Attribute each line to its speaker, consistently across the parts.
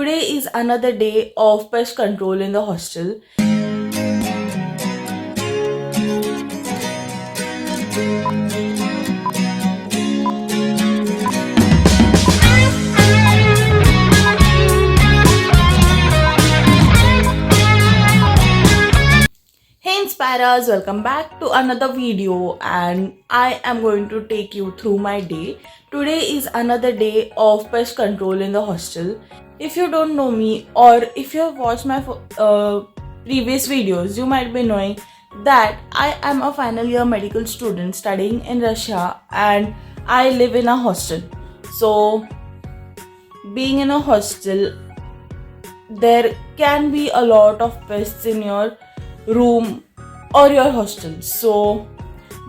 Speaker 1: Today is another day of pest control in the hostel. Hey Inspiras, welcome back to another video, and I am going to take you through my day. Today is another day of pest control in the hostel. If you don't know me, or if you have watched my previous videos, you might be knowing that I am a final year medical student studying in Russia and I live in a hostel. So, being in a hostel, there can be a lot of pests in your room or your hostel. So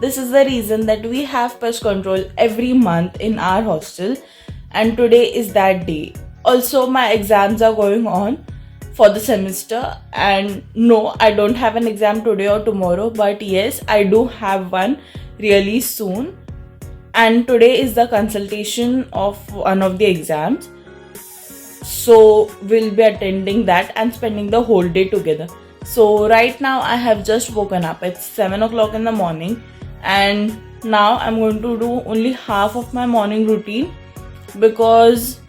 Speaker 1: this is the reason that we have pest control every month in our hostel, and today is that day. Also, my exams are going on for the semester, and no, I don't have an exam today or tomorrow, but yes, I do have one really soon. And today is the consultation of one of the exams, so we'll be attending that and spending the whole day together. So right now I have just woken up. It's 7 o'clock in the morning, and now I'm going to do only half of my morning routine because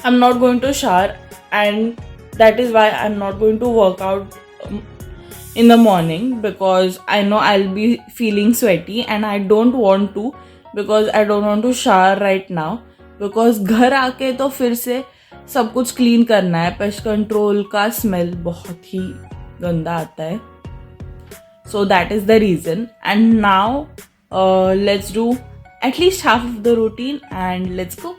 Speaker 1: I'm not going to shower, and that is why I'm not going to work out in the morning, because I know I'll be feeling sweaty and I don't want to, because I don't want to shower right now, because घर आके तो फिर से सब कुछ clean करना है. Pest control का स्मेल बहुत ही गंदा आता है. So that is the reason. And now let's do at least half of the routine and let's go.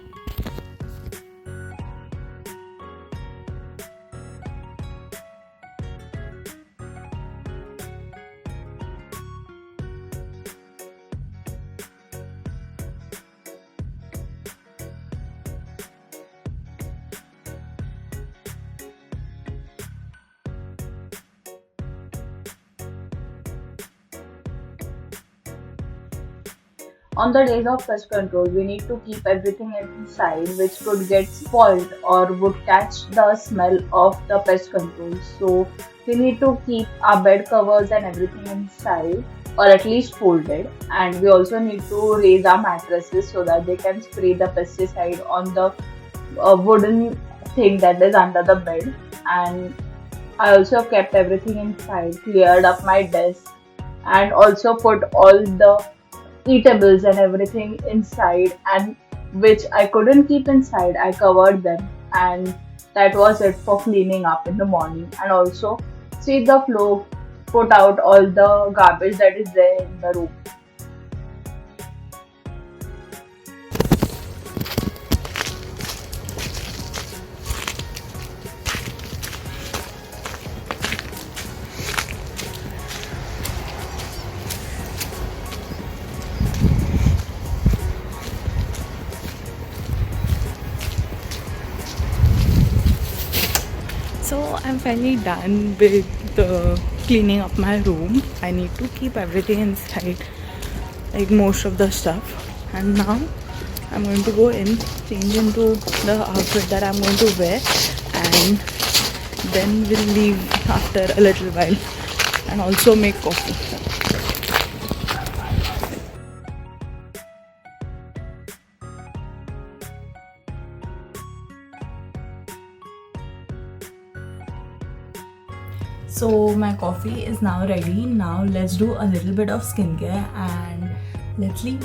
Speaker 2: On the days of pest control, we need to keep everything inside which could get spoiled or would catch the smell of the pest control. So we need to keep our bed covers and everything inside, or at least folded. And we also need to raise our mattresses so that they can spray the pesticide on the wooden thing that is under the bed. And I also kept everything inside, cleared up my desk, and also put all the eatables and everything inside, and which I couldn't keep inside, I covered them, and that was it for cleaning up in the morning. And also sweep the floor, put out all the garbage that is there in the room.
Speaker 1: So I'm finally done with cleaning up my room. I need to keep everything inside, like most of the stuff. And now I'm going to go in, change into the outfit that I'm going to wear, and then we'll leave after a little while and also make coffee. So my coffee is now ready. Now let's do a little bit of skincare and let's leave.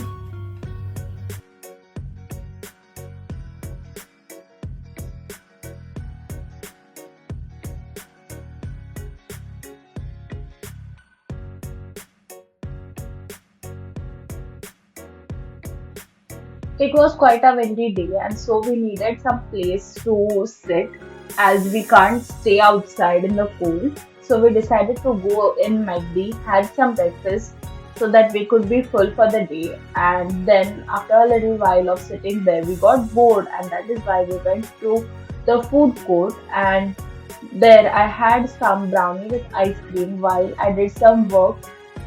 Speaker 2: It was quite a windy day, and so we needed some place to sit as we can't stay outside in the cold. So we decided to go in McD, had some breakfast so that we could be full for the day. And then, after a little while of sitting there, we got bored, and that is why we went to the food court. And there, I had some brownie with ice cream while I did some work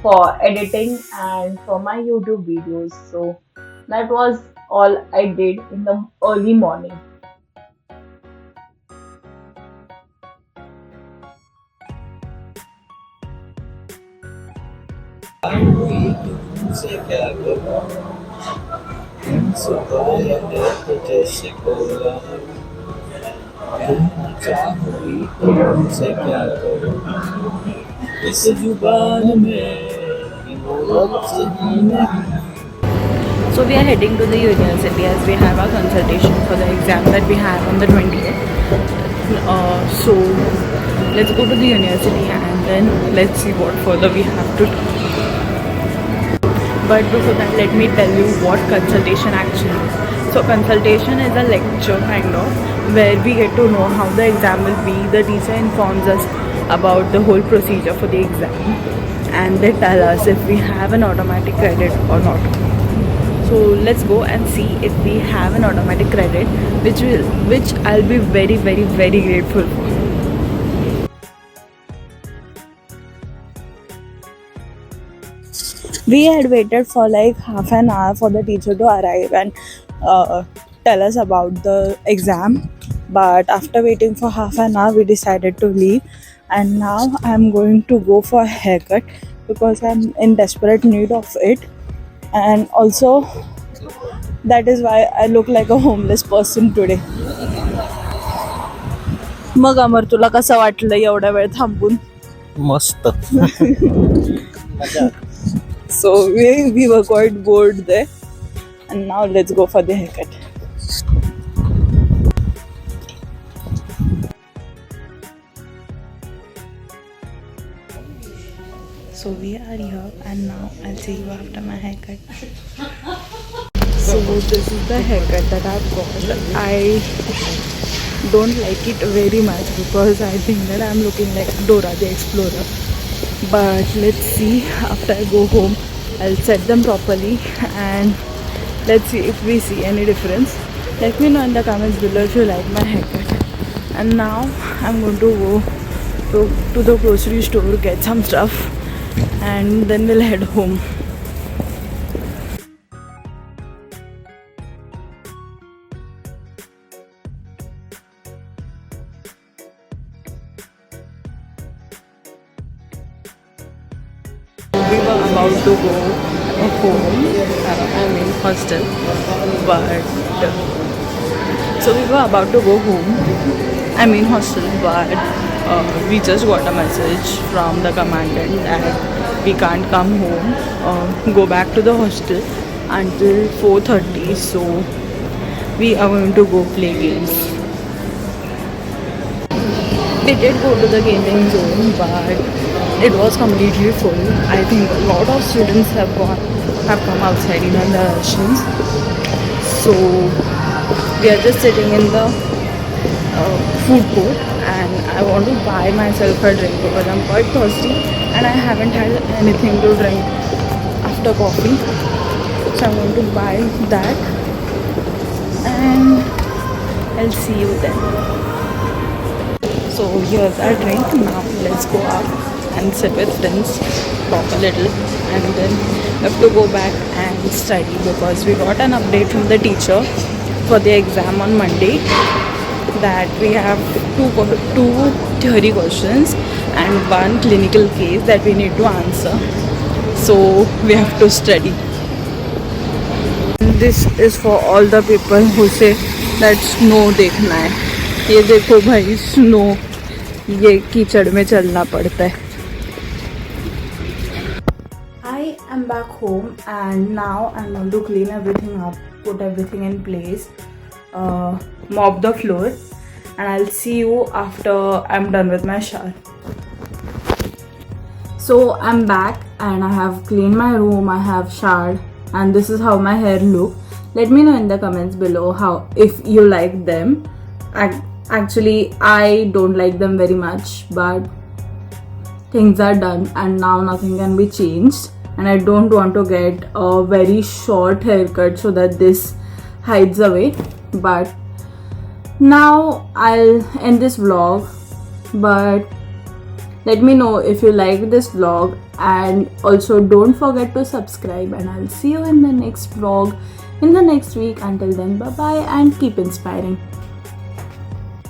Speaker 2: for editing and for my YouTube videos. So that was all I did in the early morning.
Speaker 3: हुई तुमसे क्या करूं, सुबह तुझे से बोला, कहना चाहूंगी तुमसे क्या करूं, इस जुबान में लफ्ज़ ही नहीं.
Speaker 1: So we are heading to the university as we have our consultation for the exam that we have on the 20th. So let's go to the university and then let's see what further we have to do. But before that, let me tell you what consultation actually is. So consultation is a lecture kind of where we get to know how the exam will be. The teacher informs us about the whole procedure for the exam and they tell us if we have an automatic credit or not. So let's go and see if we have an automatic credit, which I'll be very grateful for. We had waited for like half an hour for the teacher to arrive and tell us about the exam. But after waiting for half an hour, we decided to leave. And now I'm going to go for a haircut because I'm in desperate need of it. And also, that is why I look like a homeless person today. मग अमर तुला कसं वाटलं एवढा वेळ थांबून?
Speaker 3: मस्त.
Speaker 1: So we were quite bored there, and now let's go for the haircut. So we are here, and now I'll see you after my haircut. So this is the haircut that I've got. I don't like it very much because I think that I'm looking like Dora the Explorer. But let's see, after I go home I'll set them properly and let's see if we see any difference. Let me know in the comments below if you like my haircut. And now I'm going to go to the grocery store, get some stuff, and then we'll head home. We were about to go home, hostel, but so we were about to go home, hostel, but we just got a message from the commandant that we can't come home, go back to the hostel until 4:30, so we are going to go play games. We did go to the gaming zone, but it was completely full. I think a lot of students have come outside in the rushings. So we are just sitting in the food court, and I want to buy myself a drink because I'm quite thirsty and I haven't had anything to drink after coffee. So I want to buy that, and I'll see you then. So here's our drink. Now let's go out and sit with friends, talk a little, and then we have to go back and study because we got an update from the teacher for the exam on Monday that we have two theory questions and one clinical case that we need to answer. So we have to study. This is for all the people who say that snow देखना है. ये देखो भाई snow, ये कीचड़ में चलना पड़ता है. I am back home and now I'm going to clean everything up, put everything in place, mop the floor, and I'll see you after I'm done with my shower. So I'm back and I have cleaned my room, I have showered, and this is how my hair look. Let me know in the comments below if you like them. Actually, I don't like them very much, but things are done and now nothing can be changed, and I don't want to get a very short haircut so that this hides away. But now I'll end this vlog, but let me know if you like this vlog, and also don't forget to subscribe, and I'll see you in the next vlog in the next week. Until then, bye bye and keep inspiring.